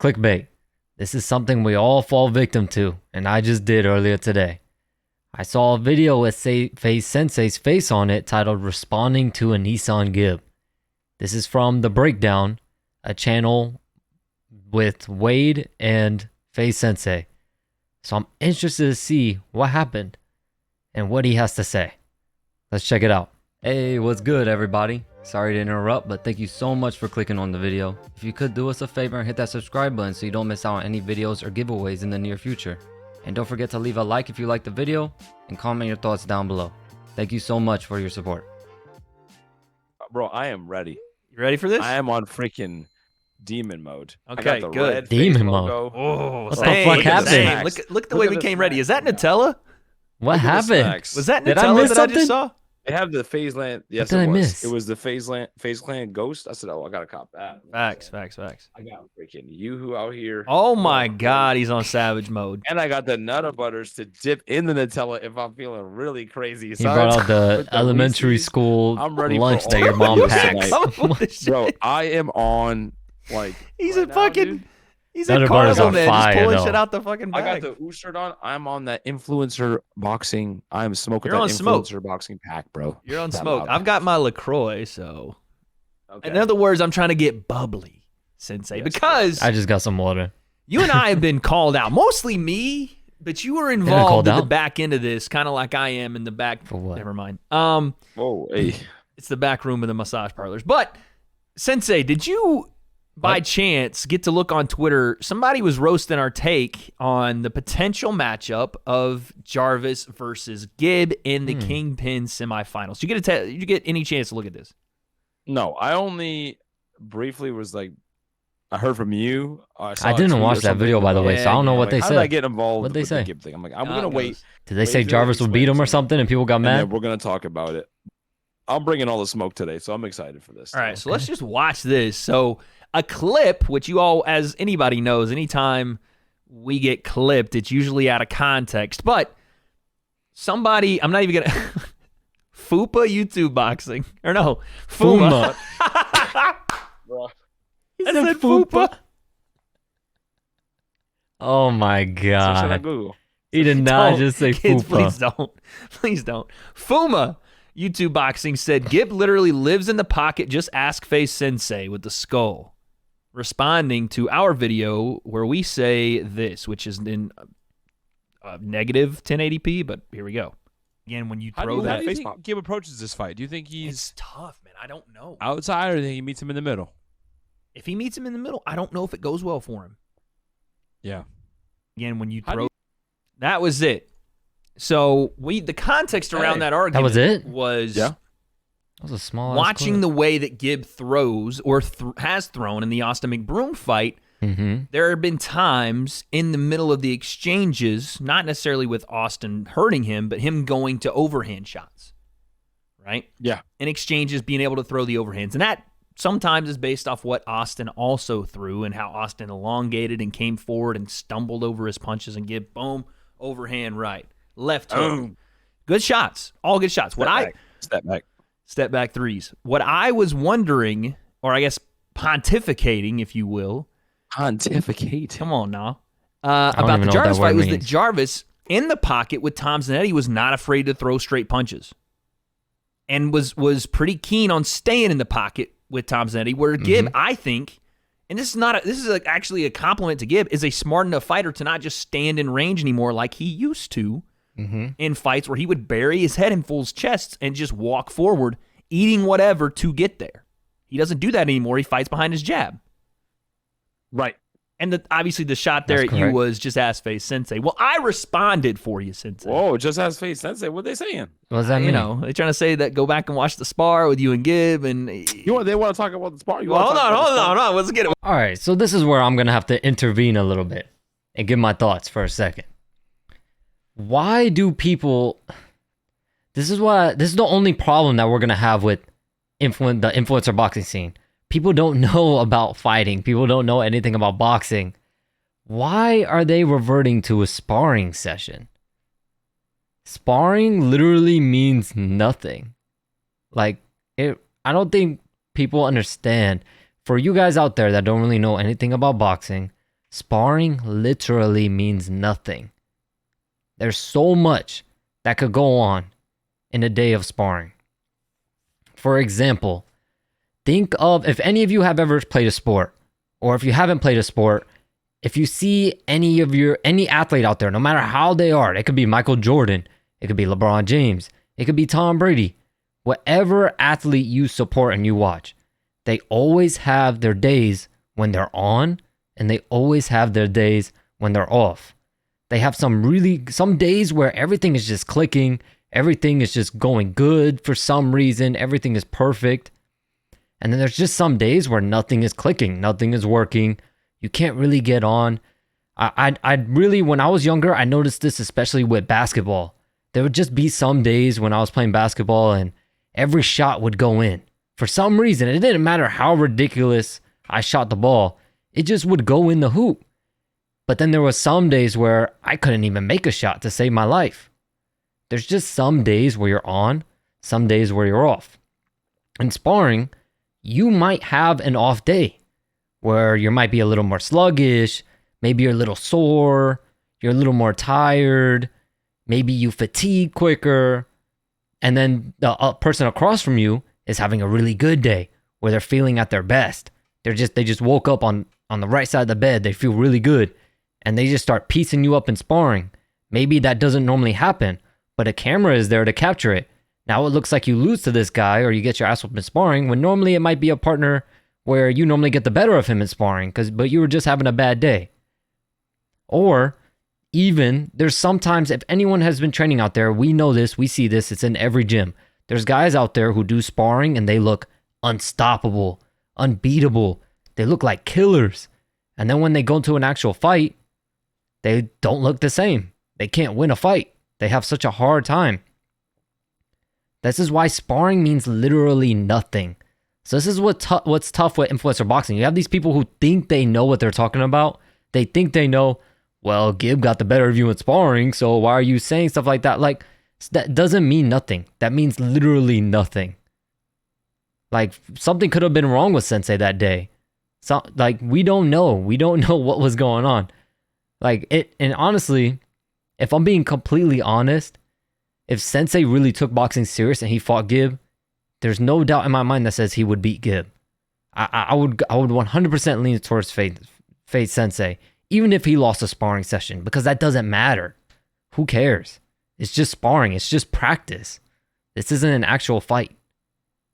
Clickbait. This is something we all fall victim to, and I just did earlier today. I saw a video with Faze Sensei's face on it titled Responding to AnEsonGib. This is from The Breakdown, a channel with Wade and Faze Sensei. So I'm interested to see what happened and what he has to say. Let's check it out. Hey, what's good, everybody? Sorry to interrupt, but thank you so much for clicking on the video. If you could do us a favor and hit that subscribe button so you don't miss out on any videos or giveaways in the near future. And don't forget to leave a like if you like the video and comment your thoughts down below. Thank you so much for your support. Bro, I am ready. You ready for this? I am on freaking demon mode. Okay, I got the good. red Demon face mode. logo. Oh, What the dang, fuck happened? dang. Look at the way we came ready. Is that Nutella? What Look at the happened? snacks. Was that Did I Nutella miss that something? I just saw? They have the Faze Land. Yes, did I it was. miss? It was the Faze Clan Ghost. I said, oh, I gotta cop that. Facts. I got freaking Yoo-hoo out here. Oh my God, he's on savage mode. And I got the Nutter Butters to dip in the Nutella if I'm feeling really crazy. He brought out the With the elementary Reese's. school I'm ready for lunch all that your the mom videos packed. tonight. Come up with this Bro, shit. I am on like. He's right a now, fucking. dude. He's Nutter a Butter's carnival on man, just fire, pulling though. shit out the fucking I bag. got the shirt on. I'm on that influencer boxing. I'm smoking You're that on smoke. influencer boxing pack, bro. You're on That smoke. loud. I've got my LaCroix, so. Okay. In other words, I'm trying to get bubbly, Sensei, Yes, because I just got some water. you and I have been called out, mostly me, but you were called involved in the out? back end of this, kind of like I am in the back. For what? Never mind. Whoa, hey. It's the back room of the massage parlors. But Sensei, did you by chance get to look on Twitter? Somebody was roasting our take on the potential matchup of Jarvis versus Gib in the Kingpin semifinals. Did you get any chance to look at this? No, I only briefly was like, I heard from you. I didn't watch that video, by the way, so I don't know what they How did I said. get involved What'd they with say? the Gib thing? I'm like, I'm How gonna it wait, goes. Did they Wait say till Jarvis would beat him or something and people got and then mad? we're gonna talk about it. I'm bringing all the smoke today, so I'm excited for this. All right, so let's just watch this. So a clip, which you all, as anybody knows, anytime we get clipped, it's usually out of context. But somebody, I'm not even gonna Fupa YouTube boxing. Or no, Fuma. Bro. He said Fupa. Oh my So should I god. Google? He did not Don't. just say Kids, Fupa. please don't. Please don't. Fuma YouTube boxing said Gib literally lives in the pocket. Just ask Faze Sensei with the skull. Responding to our video where we say this, which is in negative 1080p, but here we go. Again, when you How throw do that, you think Gib approaches this fight? Do you think it's he's tough, man. I don't know. outside or do you think he meets him in the middle? If he meets him in the middle, I don't know if it goes well for him. Yeah. Again, when you How do throw, that was it. So the context around Hey, that argument was it? was Yeah. That was a small watching the way that Gib throws or has thrown in the Austin McBroom fight. There have been times in the middle of the exchanges, not necessarily with Austin hurting him, but him going to overhand shots, right? Yeah. In exchanges, being able to throw the overhands. And that sometimes is based off what Austin also threw and how Austin elongated and came forward and stumbled over his punches and Gib, boom, overhand right, left hook. Boom. Good shots, all good shots. Step back threes. What I was wondering, or I guess pontificating, if you will, Pontificate. come on now, don't about even the know what Jarvis that word fight was that means. Jarvis, in the pocket with Tom Zanetti, was not afraid to throw straight punches and was pretty keen on staying in the pocket with Tom Zanetti, where Gib, I think, and this is actually a compliment to Gib, is a smart enough fighter to not just stand in range anymore like he used to in fights where he would bury his head in fool's chests and just walk forward, eating whatever to get there. He doesn't do that anymore. He fights behind his jab. Right. And obviously the shot there That's at you correct. was just ask Faze Sensei. Well, I responded for you, Sensei. Whoa, just ask Faze Sensei. What they saying? What does that mean? You know, they're trying to say that go back and watch the spar with you and Gib and They want to talk about the spar? Well, hold on. Let's get it. All right, so this is where I'm gonna have to intervene a little bit and give my thoughts for a second. Why do people? This is the only problem that we're gonna have with the influencer boxing scene. People don't know about fighting. People don't know anything about boxing. Why are they reverting to a sparring session? Sparring literally means nothing. Like I don't think people understand. For you guys out there that don't really know anything about boxing, Sparring literally means nothing. There's so much that could go on in a day of sparring. For example, think of if any of you have ever played a sport, or if you haven't played a sport, if you see any athlete out there, no matter how they are, it could be Michael Jordan, it could be LeBron James, it could be Tom Brady, whatever athlete you support and you watch, they always have their days when they're on, and they always have their days when they're off. They have some days where everything is just clicking, everything is just going good for some reason, everything is perfect. And then there's just some days where nothing is clicking, nothing is working. You can't really get on. I really, when I was younger, I noticed this especially with basketball. There would just be some days when I was playing basketball and every shot would go in. For some reason, it didn't matter how ridiculous I shot the ball, it just would go in the hoop. But then there was some days where I couldn't even make a shot to save my life. There's just some days where you're on, some days where you're off. In sparring, you might have an off day where you might be a little more sluggish, maybe you're a little sore, you're a little more tired, maybe you fatigue quicker, and then the person across from you is having a really good day where they're feeling at their best. They just woke up on the right side of the bed, they feel really good, and they just start piecing you up in sparring. Maybe that doesn't normally happen, but a camera is there to capture it. Now it looks like you lose to this guy or you get your ass whooped in sparring when normally it might be a partner where you normally get the better of him in sparring but you were just having a bad day. Or even there's sometimes, if anyone has been training out there, we know this, we see this, it's in every gym. There's guys out there who do sparring and they look unstoppable, unbeatable. They look like killers. And then when they go into an actual fight, they don't look the same. They can't win a fight. They have such a hard time. This is why sparring means literally nothing. So this is what's tough with influencer boxing. You have these people who think they know what they're talking about. They think they know, well, Gib got the better of you in sparring, so why are you saying stuff like that? Like, that doesn't mean nothing. That means literally nothing. Like, something could have been wrong with Sensei that day. So, like, we don't know. We don't know what was going on. And honestly, if I'm being completely honest, if Sensei really took boxing serious and he fought Gib, there's no doubt in my mind that says he would beat Gib. I would 100% lean towards Faze Sensei, even if he lost a sparring session, because that doesn't matter. Who cares? It's just sparring. It's just practice. This isn't an actual fight.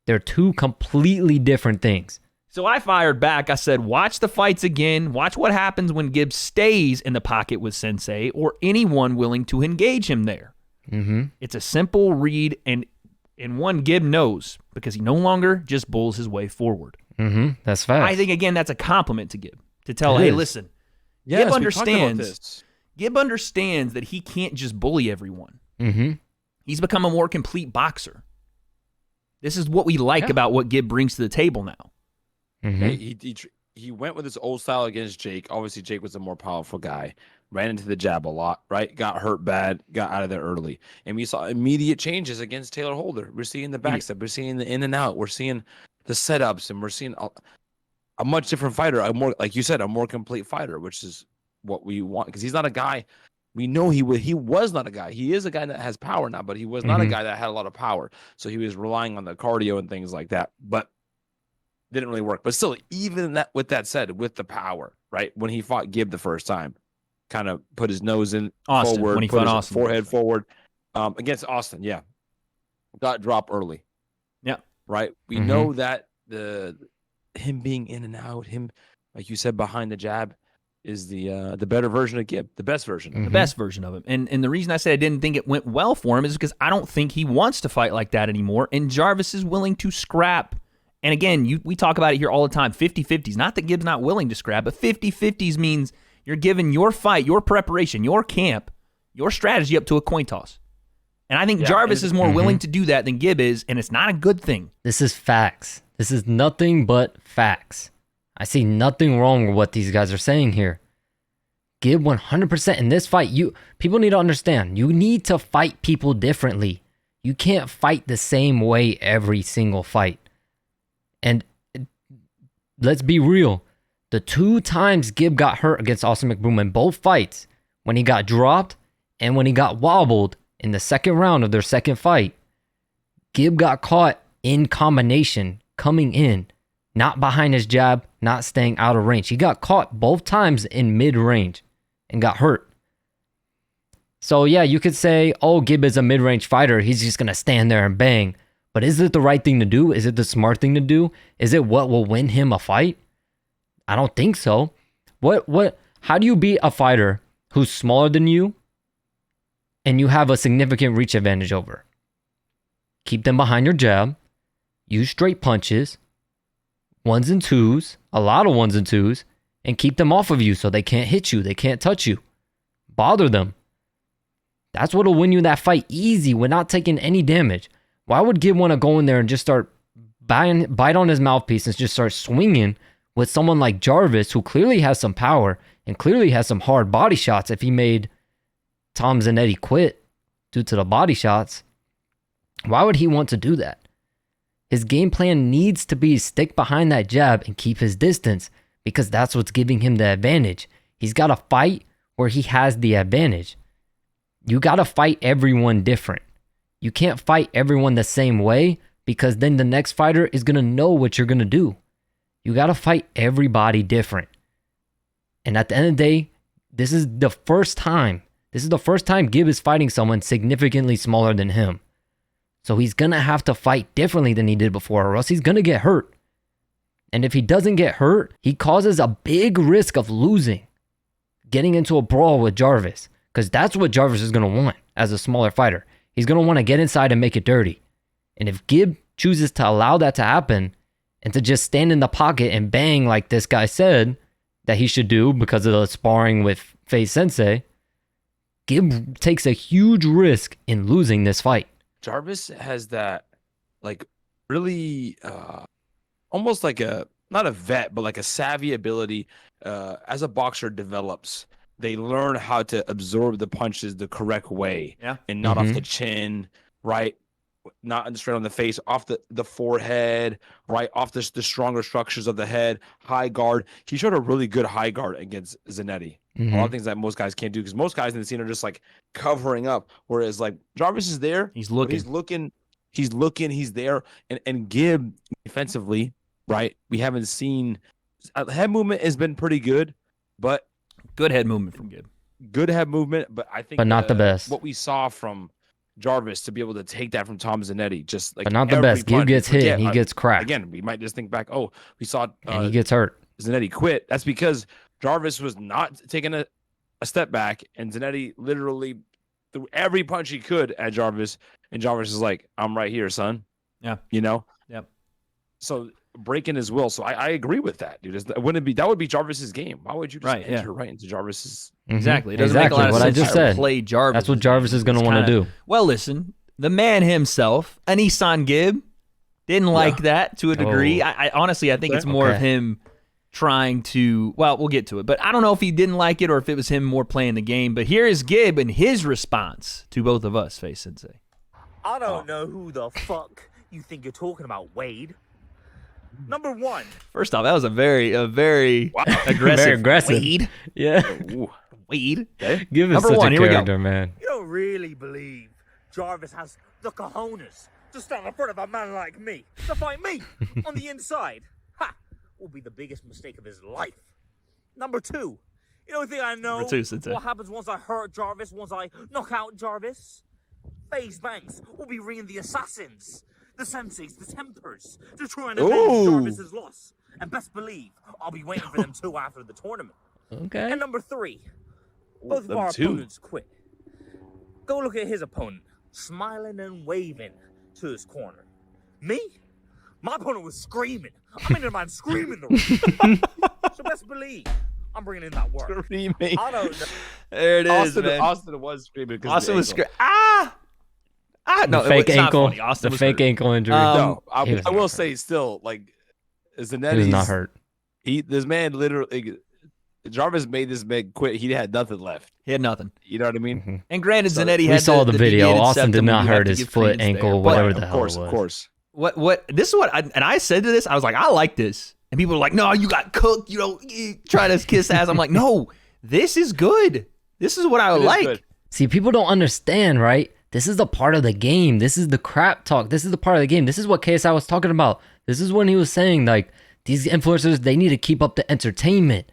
They're two completely different things. So I fired back. I said, watch the fights again. Watch what happens when Gib stays in the pocket with Sensei or anyone willing to engage him there. Mm-hmm. It's a simple read, and one Gib knows because he no longer just bulls his way forward. Mm-hmm. That's fast. I think, again, that's a compliment to Gib. To tell, It hey, is. listen, Yes, Gib we talked about understands. this. Gib understands that he can't just bully everyone. Mm-hmm. He's become a more complete boxer. This is what we like about what Gib brings to the table now. Mm-hmm. He went with his old style against Jake. Obviously, Jake was a more powerful guy. Ran into the jab a lot, right? Got hurt bad, got out of there early. And we saw immediate changes against Taylor Holder. We're seeing the backstep. We're seeing the in and out. We're seeing the setups. And we're seeing a much different fighter. A more, like you said, a more complete fighter, which is what we want. Because he's not a guy. We know he was not a guy. He is a guy that has power now, but he was not a guy that had a lot of power. So he was relying on the cardio and things like that. But didn't really work. But still, even that, with that said, with the power, right? When he fought Gib the first time, kind of put his nose in Austin, forward, when he put fought his Austin. forehead forward against Austin. Yeah, got dropped early. Yeah, right. We know that him being in and out, him, like you said, behind the jab, is the better version of Gib, the best version. the best version of him. And the reason I said I didn't think it went well for him is because I don't think he wants to fight like that anymore. And Jarvis is willing to scrap. And again, we talk about it here all the time, 50-50s. Not that Gib's not willing to scrap, but 50-50s means you're giving your fight, your preparation, your camp, your strategy up to a coin toss. And I think Jarvis is more willing to do that than Gib is, and it's not a good thing. This is facts. This is nothing but facts. I see nothing wrong with what these guys are saying here. Gib 100% in this fight. People need to understand. You need to fight people differently. You can't fight the same way every single fight. And let's be real. The 2 times Gib got hurt against Austin McBroom in both fights, when he got dropped and when he got wobbled in the second round of their second fight, Gib got caught in combination, coming in, not behind his jab, not staying out of range. He got caught both times in mid-range and got hurt. So yeah, you could say, oh, Gib is a mid-range fighter. He's just going to stand there and bang. But is it the right thing to do? Is it the smart thing to do? Is it what will win him a fight? I don't think so. How do you beat a fighter who's smaller than you and you have a significant reach advantage over? Keep them behind your jab. Use straight punches, 1s and 2s, a lot of 1s and 2s, and keep them off of you so they can't hit you, they can't touch you. Bother them. That's what'll win you that fight easy without taking any damage. Why would Gib want to go in there and just start bite on his mouthpiece and just start swinging with someone like Jarvis, who clearly has some power and clearly has some hard body shots if he made Tom Zanetti quit due to the body shots? Why would he want to do that? His game plan needs to be stick behind that jab and keep his distance, because that's what's giving him the advantage. He's got to fight where he has the advantage. You got to fight everyone different. You can't fight everyone the same way, because then the next fighter is going to know what you're going to do. You got to fight everybody different. And at the end of the day, this is the first time Gib is fighting someone significantly smaller than him. So he's going to have to fight differently than he did before, or else he's going to get hurt. And if he doesn't get hurt, he causes a big risk of losing, getting into a brawl with Jarvis, because that's what Jarvis is going to want as a smaller fighter. He's going to want to get inside and make it dirty. And if Gib chooses to allow that to happen and to just stand in the pocket and bang like this guy said that he should do because of the sparring with Faze Sensei, Gib takes a huge risk in losing this fight. Jarvis has that, like, really almost like a, not a vet, but like a savvy ability. As a boxer develops, they learn how to absorb the punches the correct way. Yeah. And not off the chin, right? Not straight on the face, off the forehead, right? Off the stronger structures of the head, high guard. He showed a really good high guard against Zanetti. A lot of things that most guys can't do, because most guys in the scene are just like covering up. Whereas like Jarvis is there. He's looking. He's there. And Gib defensively, right? We haven't seen head movement has been pretty good, but Good head movement from Gib. Good head movement, but I think But not the best. What we saw from Jarvis to be able to take that from Tom Zanetti, just like But not the every best. Gib punch. gets hit. He gets cracked. Again, we might just think back, oh, we saw And he gets hurt. Zanetti quit. That's because Jarvis was not taking a step back, and Zanetti literally threw every punch he could at Jarvis, and Jarvis is like, I'm right here, son. Yeah. You know? Yep. So breaking his will. So I agree with that, dude. That would be Jarvis's game. Why would you just enter right into Jarvis's? Exactly. It doesn't make a lot of what sense I just to said. play Jarvis. That's what Jarvis is going to want to do. Well, listen, the man himself, AnEsonGib, didn't like that to a degree. Oh. I honestly, I think it's more of him trying to, well, we'll get to it. But I don't know if he didn't like it or if it was him more playing the game. But here is Gib and his response to both of us, Faze Sensei. I don't know who the fuck you think you're talking about, Wade. Number one. First off, that was a very aggressive. Very aggressive. Wade. Yeah. Wade. Give us Number such one, a here we go. character, man. You don't really believe Jarvis has the cojones to stand in front of a man like me to fight me on the inside. Ha! Will be the biggest mistake of his life. Number two. You don't think I know Number two, Sensei. what happens once I hurt Jarvis, once I knock out Jarvis? Faze Banks will be ringing the assassins, the senseis, the tempers, to try and avenge Jarvis's loss. And best believe, I'll be waiting for them too after the tournament. Okay. And number three, both of our opponents quit. Go look at his opponent, smiling and waving to his corner. Me? My opponent was screaming. I mean, the man screaming the ring. So best believe, I'm bringing in that word. Screaming. I don't know. There it is, Austin, man. Austin was screaming. Austin was screaming. No, The fake it's not ankle. funny. Austin The was fake hurt. ankle injury. No, he was I not will hurt. say still, like, Zanetti. He was not hurt. This man literally, Jarvis made this man quit. He had nothing left. He had nothing. You know what I mean? Mm-hmm. And granted, So, Zanetti We had saw the video. deviated Austin did septum, not and you have hurt to his give foot, credence ankle, there. But whatever Of the hell course, it was. of course. What this is what I said to this. I was like, I like this. And people are like, no, you got cooked. You know, try to kiss ass. I'm like, no, this is good. This is what I It is like. good. See, people don't understand, right? This is the part of the game. This is the crap talk. This is the part of the game. This is what KSI was talking about. This is when he was saying, like, these influencers, they need to keep up the entertainment.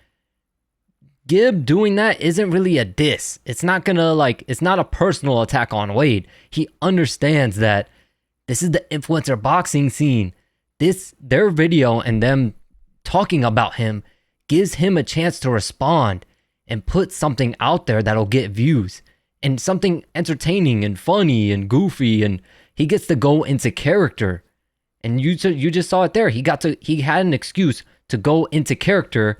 Gib doing that isn't really a diss. It's not gonna, like, it's not a personal attack on Wade. He understands that this is the influencer boxing scene. Their video and them talking about him gives him a chance to respond and put something out there that'll get views and something entertaining and funny and goofy, and he gets to go into character. And you just saw it there. He had an excuse to go into character,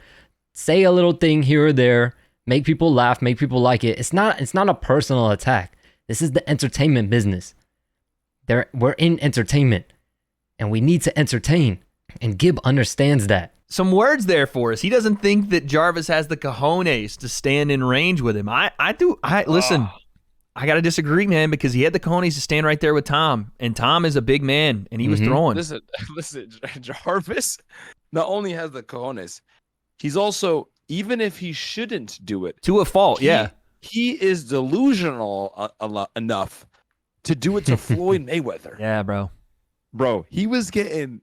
say a little thing here or there, make people laugh, make people like it. It's not a personal attack. This is the entertainment business. We're in entertainment and we need to entertain. And Gib understands that. Some words there for us. He doesn't think that Jarvis has the cojones to stand in range with him. I do. Listen, I got to disagree, man, because he had the cojones to stand right there with Tom. And Tom is a big man, and he was throwing. Listen, Jarvis not only has the cojones, he's also, even if he shouldn't do it. To a fault, yeah. He is delusional enough to do it to Floyd Mayweather. Yeah, bro. Bro, he was getting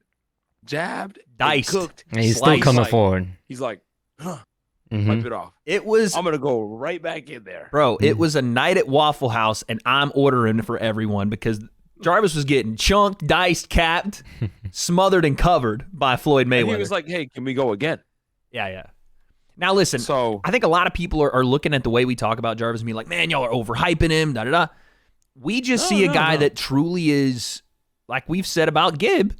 jabbed, Diced. and cooked. And he's still Slice. coming forward. He's like, wipe Mhm. it off. It was, I'm going to go right back in there. bro, it was a night at Waffle House, and I'm ordering for everyone because Jarvis was getting chunked, diced, capped, smothered, and covered by Floyd Mayweather. And he was like, hey, can we go again? Yeah. Now, listen, So, I think a lot of people are looking at the way we talk about Jarvis and being like, man, y'all are overhyping him, da-da-da. We just see a guy that truly is, like we've said about Gib,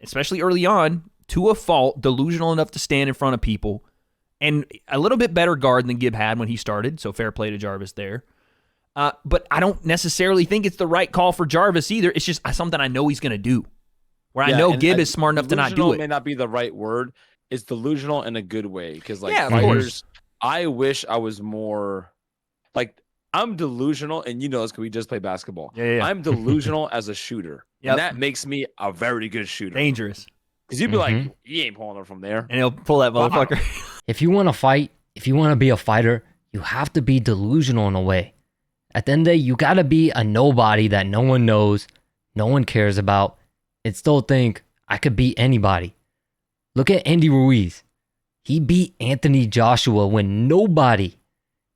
especially early on, to a fault, delusional enough to stand in front of people, and a little bit better guard than Gib had when he started, so fair play to Jarvis there. But I don't necessarily think it's the right call for Jarvis either. It's just something I know he's going to do, where I know and Gib is smart enough to not do delusional it. may not be the right word. It's delusional in a good way. Because, like, Yeah, of fighters, course. I wish I was more, like, I'm delusional, and you know this because we just play basketball. Yeah. I'm delusional as a shooter. Yep. And that makes me a very good shooter. Dangerous. Because you'd be like, Mhm. you ain't pulling it from there. And he'll pull that motherfucker. If you want to fight, if you want to be a fighter, you have to be delusional in a way. At the end of the day, you got to be a nobody that no one knows, no one cares about, and still think, I could beat anybody. Look at Andy Ruiz. He beat Anthony Joshua when nobody,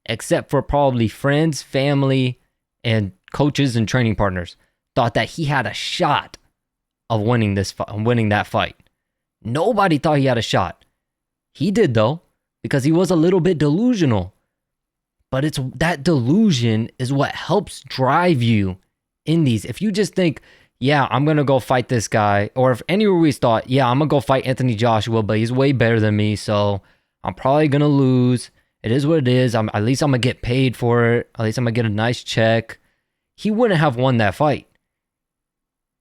except for probably friends, family, and coaches and training partners, thought that he had a shot of winning that fight. Nobody thought he had a shot. He did, though, because he was a little bit delusional. But it's that delusion is what helps drive you in these. If you just think, yeah, I'm going to go fight this guy, or if Andy Ruiz thought, yeah, I'm going to go fight Anthony Joshua, but he's way better than me, so I'm probably going to lose. It is what it is. At least I'm going to get paid for it. At least I'm going to get a nice check. He wouldn't have won that fight.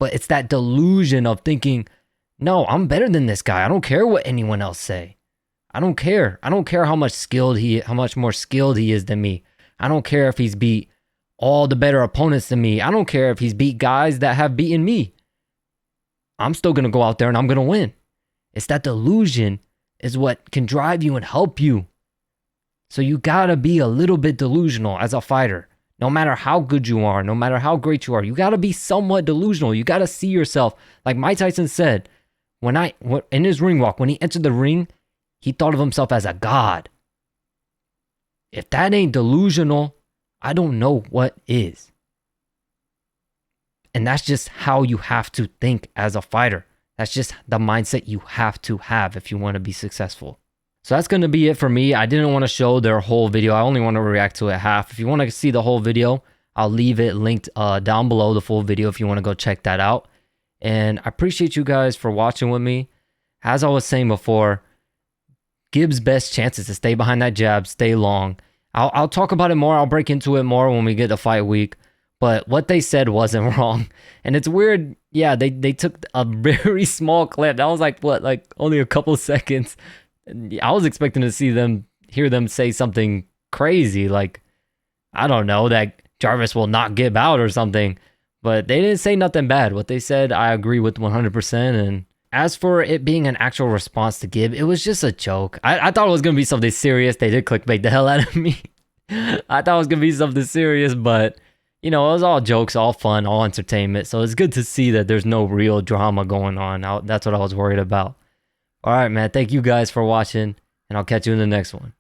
But it's that delusion of thinking, no, I'm better than this guy. I don't care what anyone else say. I don't care. I don't care how much more skilled he is than me. I don't care if he's beat all the better opponents than me. I don't care if he's beat guys that have beaten me. I'm still going to go out there and I'm going to win. It's that delusion is what can drive you and help you. So you got to be a little bit delusional as a fighter. No matter how good you are, no matter how great you are, you got to be somewhat delusional. You got to see yourself. Like Mike Tyson said, in his ring walk, when he entered the ring, he thought of himself as a god. If that ain't delusional, I don't know what is. And that's just how you have to think as a fighter. That's just the mindset you have to have if you want to be successful. So that's going to be it for me. I didn't want to show their whole video. I only want to react to it half. If you want to see the whole video, I'll leave it linked down below, the full video, if you want to go check that out. And I appreciate you guys for watching with me. As I was saying before, Gib's best chance is to stay behind that jab, stay long. I'll talk about it more. I'll break into it more when we get to fight week. But what they said wasn't wrong. And it's weird. Yeah, they took a very small clip. That was like only a couple seconds. I was expecting to hear them say something crazy, like, I don't know, that Jarvis will not Gib out or something. But they didn't say nothing bad. What they said, I agree with 100%. And as for it being an actual response to Gib, it was just a joke. I thought it was going to be something serious. They did clickbait the hell out of me. I thought it was going to be something serious, but, you know, it was all jokes, all fun, all entertainment. So it's good to see that there's no real drama going on. That's what I was worried about. All right, man. Thank you guys for watching, and I'll catch you in the next one.